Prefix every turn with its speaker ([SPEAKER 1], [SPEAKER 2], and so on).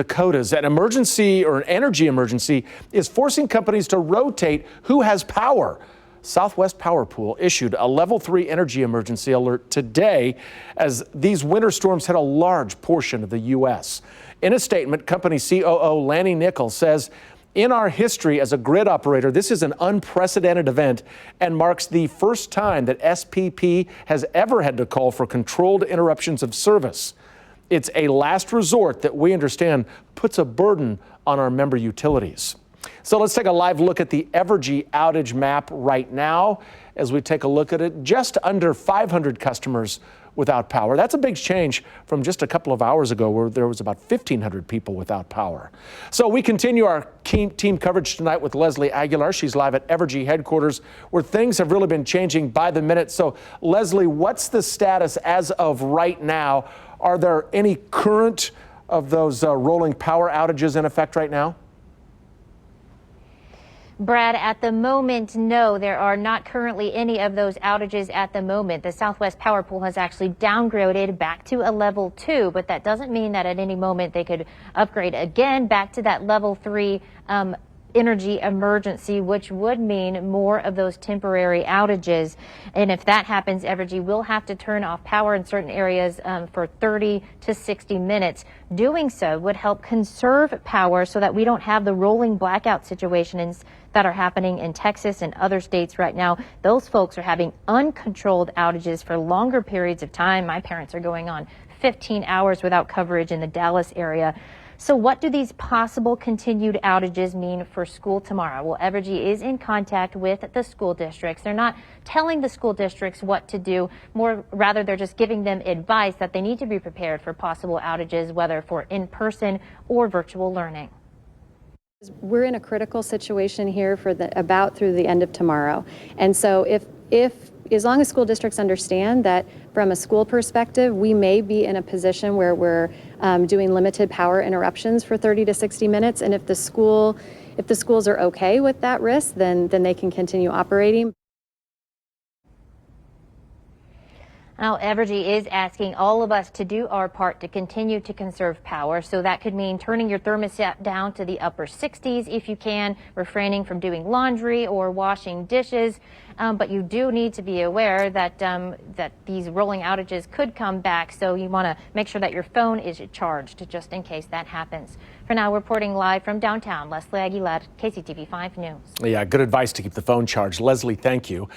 [SPEAKER 1] Dakotas, an emergency or an energy emergency is forcing companies to rotate who has power. Southwest Power Pool issued a level 3 energy emergency alert today as these winter storms hit a large portion of the U.S. In a statement, company COO Lanny Nichols says, "In our history as a grid operator, this is an unprecedented event and marks the first time that SPP has ever had to call for controlled interruptions of service. It's a last resort that we understand puts a burden on our member utilities." So let's take a live look at the Evergy outage map right now. As we take a look at it, just under 500 customers without power. That's a big change from just a couple of hours ago where there was about 1,500 people without power. So we continue our team coverage tonight with Leslie Aguilar. She's live at Evergy headquarters where things have really been changing by the minute. So Leslie, what's the status as of right now? Are there any current of those rolling power outages in effect right now?
[SPEAKER 2] Brad, at the moment, no, there are not currently any of those outages at the moment. The Southwest Power Pool has actually downgraded back to a level 2, but that doesn't mean that at any moment they could upgrade again back to that level 3 energy emergency, which would mean more of those temporary outages. And if that happens, Evergy will have to turn off power in certain areas for 30 to 60 minutes. Doing so would help conserve power so that we don't have the rolling blackout situations that are happening in Texas and other states right now. Those folks are having uncontrolled outages for longer periods of time. My parents are going on 15 hours without coverage in the Dallas area. So what do these possible continued outages mean for school tomorrow? Well, Evergy is in contact with the school districts. They're not telling the school districts what to do. Rather, they're just giving them advice that they need to be prepared for possible outages, whether for in-person or virtual learning.
[SPEAKER 3] We're in a critical situation here for about through the end of tomorrow. And so as long as school districts understand that from a school perspective, we may be in a position where we're doing limited power interruptions for 30 to 60 minutes. And if the schools are okay with that risk, then they can continue operating.
[SPEAKER 2] Now, Evergy is asking all of us to do our part to continue to conserve power. So that could mean turning your thermostat down to the upper 60s if you can, refraining from doing laundry or washing dishes. But you do need to be aware that that these rolling outages could come back. So you want to make sure that your phone is charged just in case that happens. For now, reporting live from downtown, Leslie Aguilar, KCTV 5 News.
[SPEAKER 1] Yeah, good advice to keep the phone charged. Leslie, thank you.